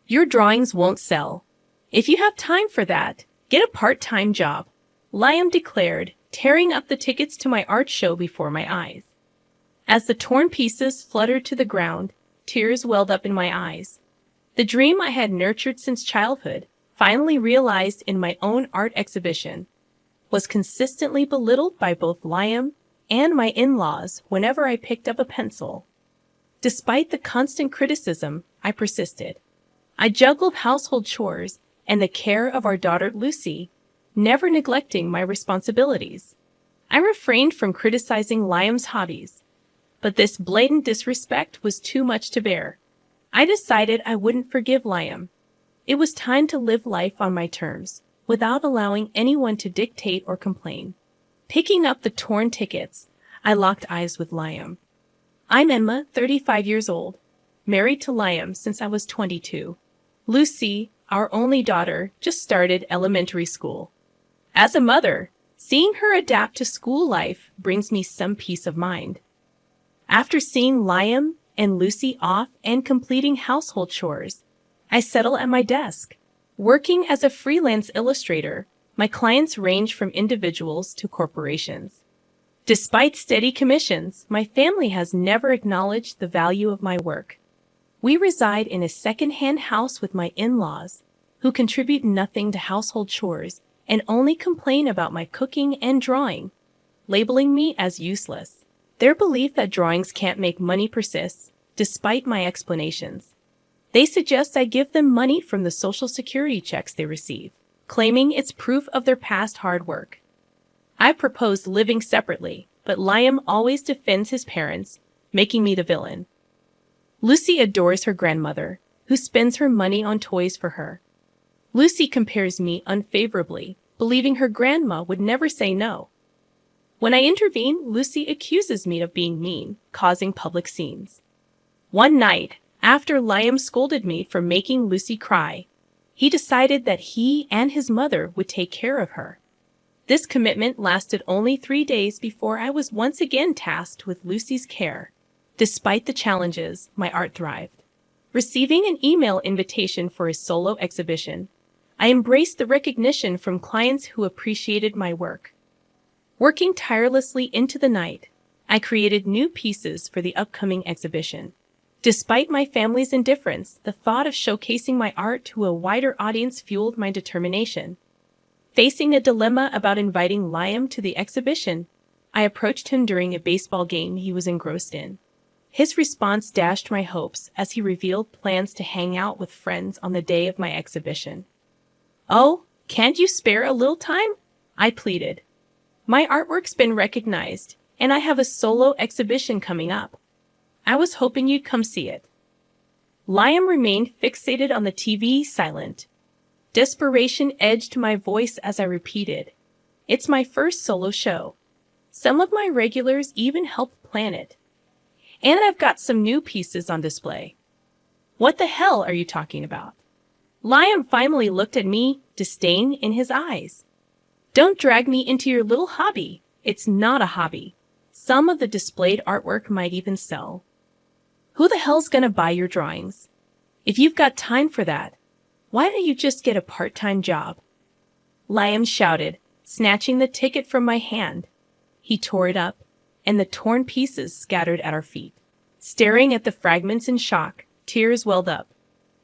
Your drawings won't sell. If you have time for that, get a part-time job, Liam declared, tearing up the tickets to my art show before my eyes. As the torn pieces fluttered to the ground, tears welled up in my eyes. The dream I had nurtured since childhood, finally realized in my own art exhibition, was consistently belittled by both Liam and my in-laws whenever I picked up a pencil. Despite the constant criticism, I persisted. I juggled household chores and the care of our daughter Lucy, never neglecting my responsibilities. I refrained from criticizing Liam's hobbies, but this blatant disrespect was too much to bear. I decided I wouldn't forgive Liam. It was time to live life on my terms, without allowing anyone to dictate or complain. Picking up the torn tickets, I locked eyes with Liam. I'm Emma, 35 years old, married to Liam since I was 22. Lucy, our only daughter, just started elementary school. As a mother, seeing her adapt to school life brings me some peace of mind. After seeing Liam and Lucy off and completing household chores, I settle at my desk. Working as a freelance illustrator, my clients range from individuals to corporations. Despite steady commissions, my family has never acknowledged the value of my work. We reside in a second-hand house with my in-laws, who contribute nothing to household chores and only complain about my cooking and drawing, labeling me as useless. Their belief that drawings can't make money persists, despite my explanations. They suggest I give them money from the Social Security checks they receive, claiming it's proof of their past hard work. I proposed living separately, but Liam always defends his parents, making me the villain. Lucy adores her grandmother, who spends her money on toys for her. Lucy compares me unfavorably, believing her grandma would never say no. When I intervene, Lucy accuses me of being mean, causing public scenes. One night, after Liam scolded me for making Lucy cry, he decided that he and his mother would take care of her. This commitment lasted only 3 days before I was once again tasked with Lucy's care. Despite the challenges, my art thrived. Receiving an email invitation for a solo exhibition, I embraced the recognition from clients who appreciated my work. Working tirelessly into the night, I created new pieces for the upcoming exhibition. Despite my family's indifference, the thought of showcasing my art to a wider audience fueled my determination. Facing a dilemma about inviting Liam to the exhibition, I approached him during a baseball game he was engrossed in. His response dashed my hopes as he revealed plans to hang out with friends on the day of my exhibition. "Oh, can't you spare a little time?" I pleaded. "My artwork's been recognized, and I have a solo exhibition coming up. I was hoping you'd come see it." Liam remained fixated on the TV, silent. Desperation edged my voice as I repeated, "It's my first solo show. Some of my regulars even helped plan it. And I've got some new pieces on display." "What the hell are you talking about?" Liam finally looked at me, disdain in his eyes. "Don't drag me into your little hobby. It's not a hobby. Some of the displayed artwork might even sell. Who the hell's gonna buy your drawings? If you've got time for that, why don't you just get a part-time job?" Liam shouted, snatching the ticket from my hand. He tore it up, and the torn pieces scattered at our feet. Staring at the fragments in shock, tears welled up.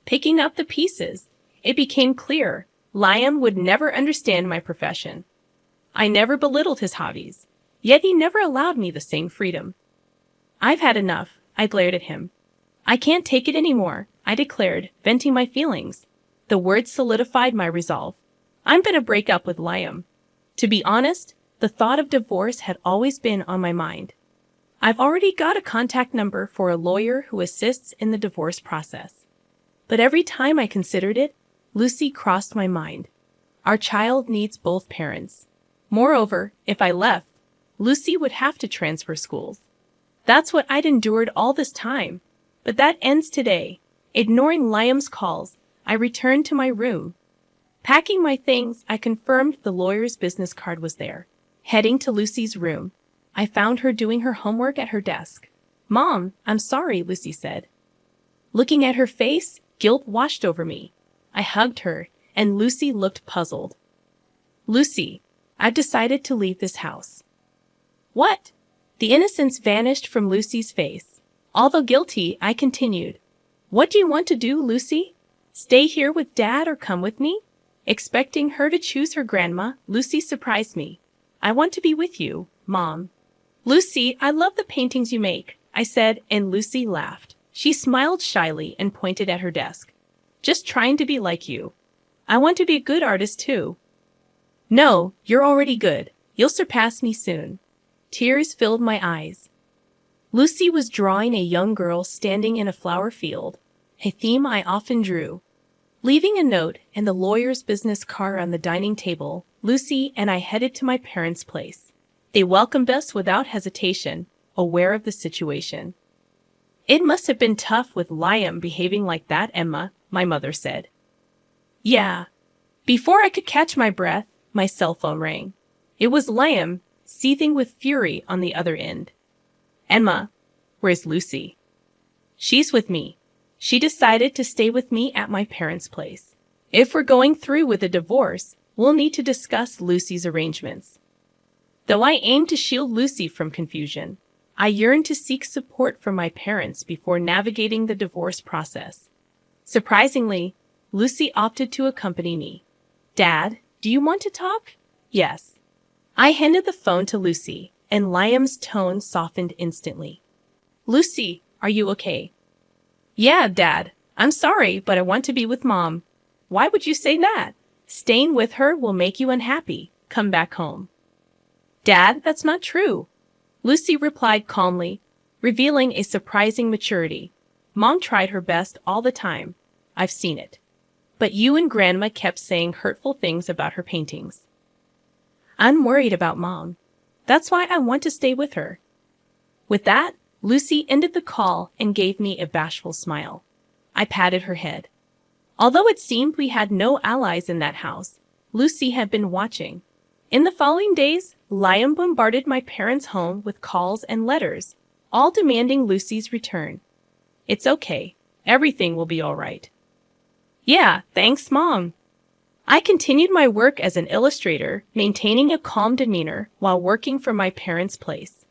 Picking up the pieces, it became clear Liam would never understand my profession. I never belittled his hobbies, yet he never allowed me the same freedom. "I've had enough," I glared at him. "I can't take it anymore," I declared, venting my feelings. The words solidified my resolve. I'm gonna break up with Liam. To be honest, the thought of divorce had always been on my mind. I've already got a contact number for a lawyer who assists in the divorce process. But every time I considered it, Lucy crossed my mind. Our child needs both parents. Moreover, if I left, Lucy would have to transfer schools. That's what I'd endured all this time. But that ends today. Ignoring Liam's calls, I returned to my room. Packing my things, I confirmed the lawyer's business card was there. Heading to Lucy's room, I found her doing her homework at her desk. "Mom, I'm sorry," Lucy said. Looking at her face, Guilt washed over me. I hugged her, and Lucy looked puzzled. Lucy, I've decided to leave this house. What? The innocence vanished from Lucy's face. Although guilty, I continued. What do you want to do, Lucy? Stay here with Dad or come with me? Expecting her to choose her grandma, Lucy surprised me. I want to be with you, Mom. Lucy, I love the paintings you make, I said, and Lucy laughed. She smiled shyly and pointed at her desk. Just trying to be like you. I want to be a good artist too. No, you're already good. You'll surpass me soon. Tears filled my eyes. Lucy was drawing a young girl standing in a flower field, a theme I often drew. Leaving a note and the lawyer's business card on the dining table, Lucy and I headed to my parents' place. They welcomed us without hesitation, aware of the situation. It must have been tough with Liam behaving like that, Emma, my mother said. Yeah. Before I could catch my breath, my cell phone rang. It was Liam, seething with fury on the other end. Emma, where's Lucy? She's with me. She decided to stay with me at my parents' place. If we're going through with a divorce, we'll need to discuss Lucy's arrangements. Though I aimed to shield Lucy from confusion, I yearned to seek support from my parents before navigating the divorce process. Surprisingly, Lucy opted to accompany me. Dad, do you want to talk? Yes. I handed the phone to Lucy, and Liam's tone softened instantly. Lucy, are you okay? Yeah, Dad. I'm sorry, but I want to be with Mom. Why would you say that? Staying with her will make you unhappy. Come back home. Dad, that's not true. Lucy replied calmly, revealing a surprising maturity. Mom tried her best all the time. I've seen it. But you and Grandma kept saying hurtful things about her paintings. I'm worried about Mom. That's why I want to stay with her. With that, Lucy ended the call and gave me a bashful smile. I patted her head. Although it seemed we had no allies in that house, Lucy had been watching. In the following days, Liam bombarded my parents' home with calls and letters, all demanding Lucy's return. It's okay. Everything will be all right. Yeah, thanks, Mom. I continued my work as an illustrator, maintaining a calm demeanor while working from my parents' place.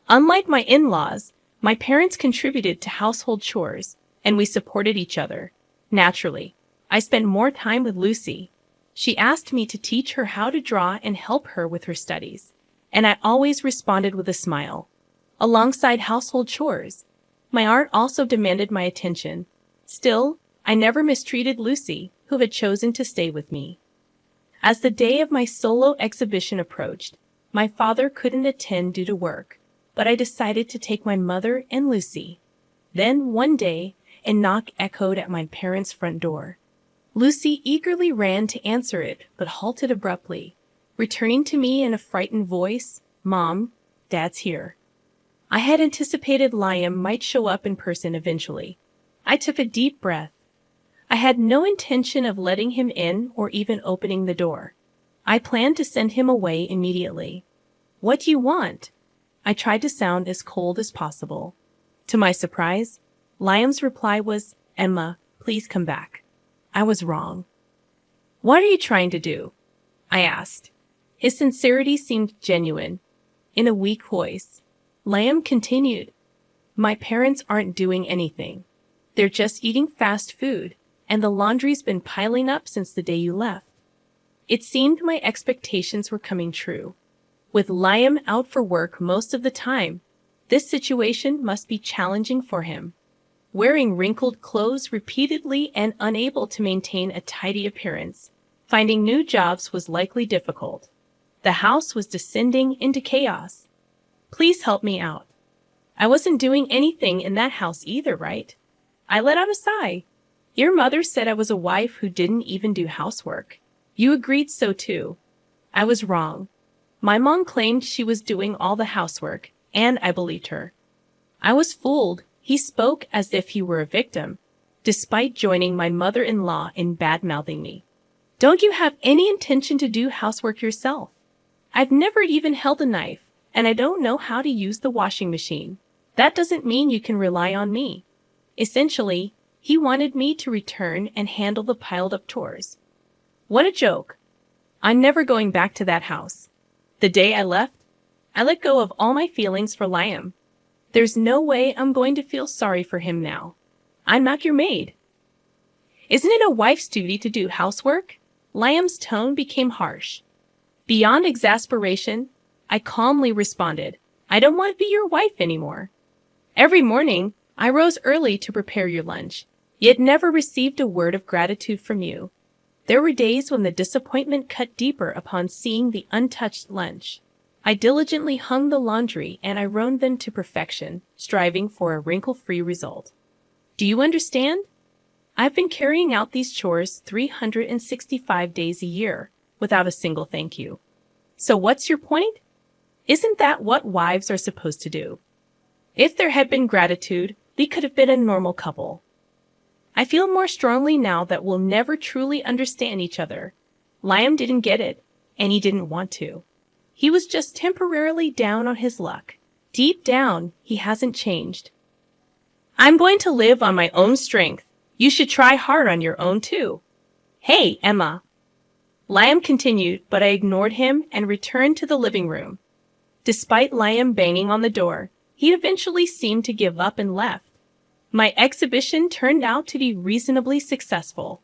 Unlike my in-laws, my parents contributed to household chores, and we supported each other. Naturally, I spent more time with Lucy. She asked me to teach her how to draw and help her with her studies, and I always responded with a smile. Alongside household chores, my art also demanded my attention. Still, I never mistreated Lucy, who had chosen to stay with me. As the day of my solo exhibition approached, my father couldn't attend due to work, but I decided to take my mother and Lucy. Then, one day, a knock echoed at my parents' front door. Lucy eagerly ran to answer it, but halted abruptly, returning to me in a frightened voice, Mom, Dad's here. I had anticipated Liam might show up in person eventually. I took a deep breath. I had no intention of letting him in or even opening the door. I planned to send him away immediately. What do you want? I tried to sound as cold as possible. To my surprise, Liam's reply was, Emma, please come back. I was wrong. What are you trying to do? I asked. His sincerity seemed genuine. In a weak voice, Liam continued, My parents aren't doing anything. They're just eating fast food, and the laundry's been piling up since the day you left. It seemed my expectations were coming true. With Liam out for work most of the time, this situation must be challenging for him. Wearing wrinkled clothes repeatedly and unable to maintain a tidy appearance, finding new jobs was likely difficult. The house was descending into chaos. Please help me out. I wasn't doing anything in that house either, right? I let out a sigh. Your mother said I was a wife who didn't even do housework. You agreed so too. I was wrong. My mom claimed she was doing all the housework, and I believed her. I was fooled. He spoke as if he were a victim, despite joining my mother-in-law in bad-mouthing me. Don't you have any intention to do housework yourself? I've never even held a knife, and I don't know how to use the washing machine. That doesn't mean you can rely on me. Essentially, He wanted me to return and handle the piled-up chores. What a joke. I'm never going back to that house. The day I left, I let go of all my feelings for Liam. There's no way I'm going to feel sorry for him now. I'm not your maid. Isn't it a wife's duty to do housework? Liam's tone became harsh. Beyond exasperation, I calmly responded, I don't want to be your wife anymore. Every morning, I rose early to prepare your lunch, yet never received a word of gratitude from you. There were days when the disappointment cut deeper upon seeing the untouched lunch. I diligently hung the laundry and ironed them to perfection, striving for a wrinkle-free result. Do you understand? I've been carrying out these chores 365 days a year without a single thank you. So what's your point? Isn't that what wives are supposed to do? If there had been gratitude, we could have been a normal couple. I feel more strongly now that we'll never truly understand each other. Liam didn't get it, and he didn't want to. He was just temporarily down on his luck. Deep down, he hasn't changed. I'm going to live on my own strength. You should try hard on your own too. Hey, Emma. Liam continued, but I ignored him and returned to the living room. Despite Liam banging on the door, he eventually seemed to give up and left. My exhibition turned out to be reasonably successful.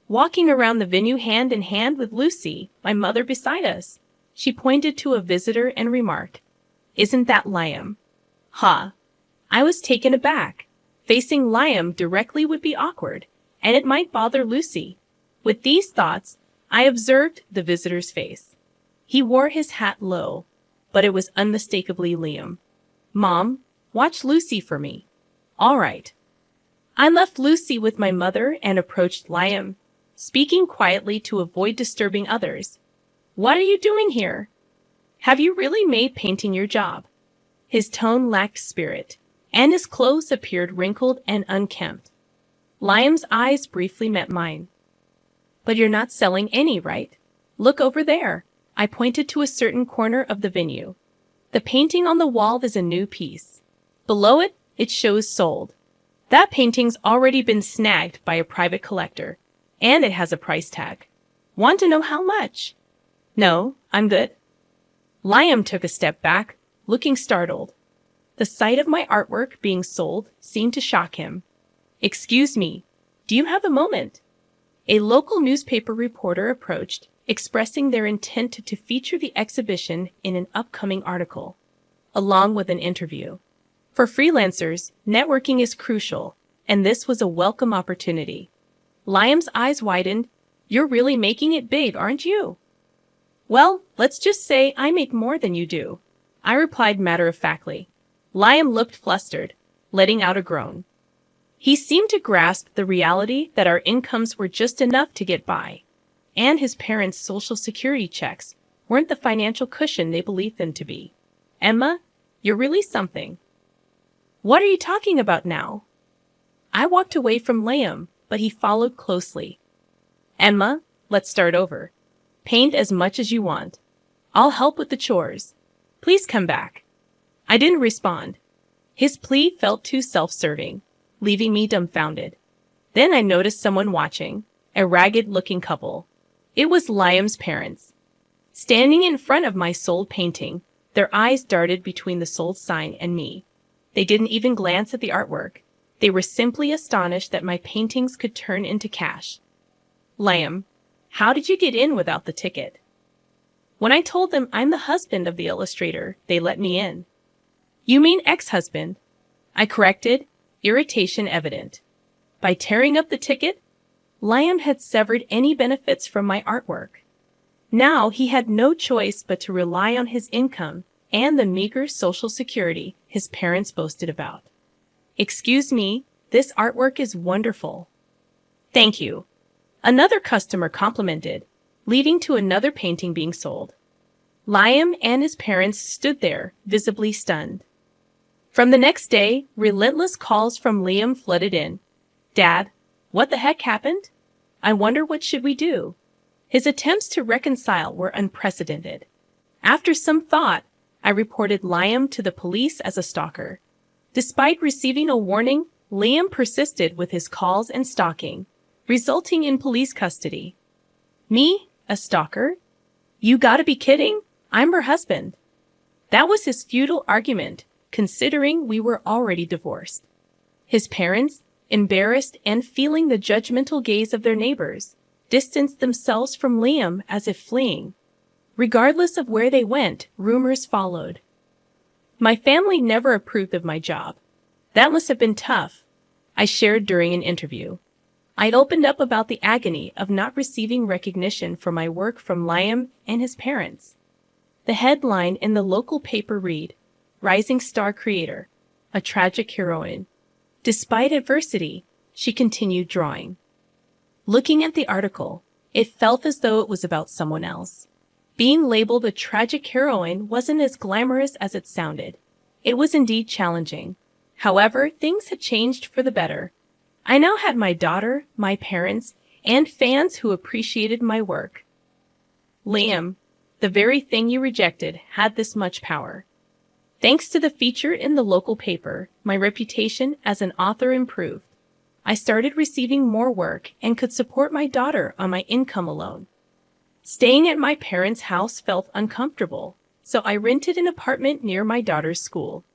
Walking around the venue hand in hand with Lucy, my mother beside us, she pointed to a visitor and remarked, Isn't that Liam? Ha! I was taken aback. Facing Liam directly would be awkward, and it might bother Lucy. With these thoughts, I observed the visitor's face. He wore his hat low, but it was unmistakably Liam. Mom, watch Lucy for me. All right. I left Lucy with my mother and approached Liam, speaking quietly to avoid disturbing others. What are you doing here? Have you really made painting your job? His tone lacked spirit, and his clothes appeared wrinkled and unkempt. Liam's eyes briefly met mine. But you're not selling any, right? Look over there. I pointed to a certain corner of the venue. The painting on the wall is a new piece. Below it, it shows sold. That painting's already been snagged by a private collector, and it has a price tag. Want to know how much? No, I'm good. Liam took a step back, looking startled. The sight of my artwork being sold seemed to shock him. Excuse me, do you have a moment? A local newspaper reporter approached, expressing their intent to feature the exhibition in an upcoming article, along with an interview. For freelancers, networking is crucial, and this was a welcome opportunity. Liam's eyes widened. You're really making it big, aren't you? Well, let's just say I make more than you do, I replied matter-of-factly. Liam looked flustered, letting out a groan. He seemed to grasp the reality that our incomes were just enough to get by, and his parents' social security checks weren't the financial cushion they believed them to be. Emma, you're really something. What are you talking about now? I walked away from Liam, but he followed closely. Emma, let's start over. Paint as much as you want. I'll help with the chores. Please come back. I didn't respond. His plea felt too self-serving, leaving me dumbfounded. Then I noticed someone watching, a ragged-looking couple. It was Liam's parents. Standing in front of my sold painting, their eyes darted between the sold sign and me. They didn't even glance at the artwork. They were simply astonished that my paintings could turn into cash. Liam, how did you get in without the ticket? When I told them I'm the husband of the illustrator, they let me in. You mean ex-husband? I corrected, irritation evident. By tearing up the ticket, Liam had severed any benefits from my artwork. Now he had no choice but to rely on his income and the meager social security his parents boasted about. Excuse me, this artwork is wonderful. Thank you. Another customer complimented, leading to another painting being sold. Liam and his parents stood there, visibly stunned. From the next day, relentless calls from Liam flooded in. Dad, what the heck happened? I wonder what should we do? His attempts to reconcile were unprecedented. After some thought, I reported Liam to the police as a stalker. Despite receiving a warning, Liam persisted with his calls and stalking, resulting in police custody. Me? A stalker? You gotta be kidding! I'm her husband. That was his futile argument, considering we were already divorced. His parents, embarrassed and feeling the judgmental gaze of their neighbors, distanced themselves from Liam as if fleeing. Regardless of where they went, rumors followed. My family never approved of my job. That must have been tough, I shared during an interview. I'd opened up about the agony of not receiving recognition for my work from Liam and his parents. The headline in the local paper read, "Rising Star Creator, a Tragic Heroine." Despite adversity, she continued drawing. Looking at the article, it felt as though it was about someone else. Being labeled a tragic heroine wasn't as glamorous as it sounded. It was indeed challenging. However, things had changed for the better. I now had my daughter, my parents, and fans who appreciated my work. Liam, the very thing you rejected, had this much power. Thanks to the feature in the local paper, my reputation as an author improved. I started receiving more work and could support my daughter on my income alone. Staying at my parents' house felt uncomfortable, so I rented an apartment near my daughter's school.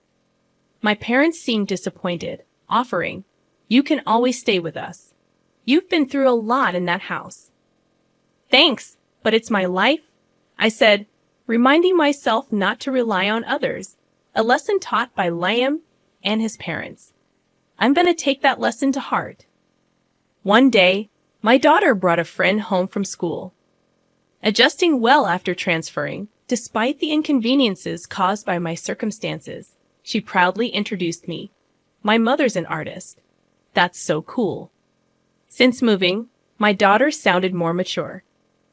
My parents seemed disappointed, offering, "You can always stay with us. You've been through a lot in that house." "Thanks, but it's my life," I said, reminding myself not to rely on others, a lesson taught by Liam and his parents. I'm going to take that lesson to heart. One day, my daughter brought a friend home from school. Adjusting well after transferring, despite the inconveniences caused by my circumstances, she proudly introduced me. "My mother's an artist." That's so cool. Since moving, my daughter sounded more mature.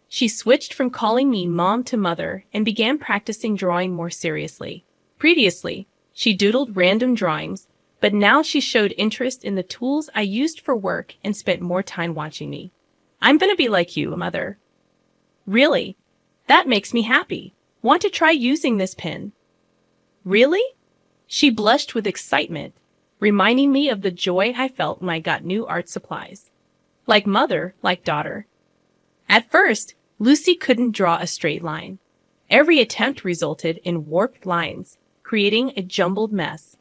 She switched from calling me mom to mother and began practicing drawing more seriously. Previously, she doodled random drawings, but now she showed interest in the tools I used for work and spent more time watching me. "I'm gonna be like you, mother." "Really? That makes me happy. Want to try using this pen?" "Really?" She blushed with excitement, reminding me of the joy I felt when I got new art supplies. Like mother, like daughter. At first, Lucy couldn't draw a straight line. Every attempt resulted in warped lines, creating a jumbled mess.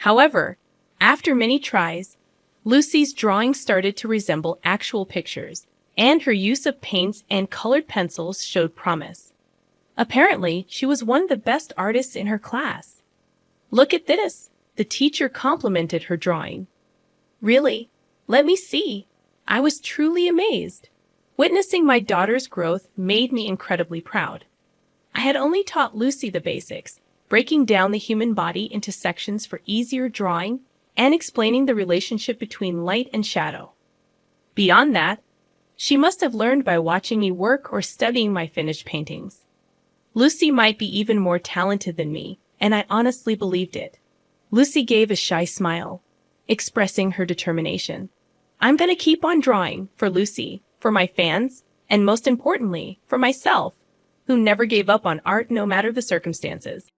However, after many tries, Lucy's drawings started to resemble actual pictures, and her use of paints and colored pencils showed promise. Apparently, she was one of the best artists in her class. "Look at this," the teacher complimented her drawing. "Really? Let me see." I was truly amazed. Witnessing my daughter's growth made me incredibly proud. I had only taught Lucy the basics, breaking down the human body into sections for easier drawing and explaining the relationship between light and shadow. Beyond that, she must have learned by watching me work or studying my finished paintings. Lucy might be even more talented than me, and I honestly believed it. Lucy gave a shy smile, expressing her determination. I'm going to keep on drawing for Lucy, for my fans, and most importantly, for myself, who never gave up on art no matter the circumstances.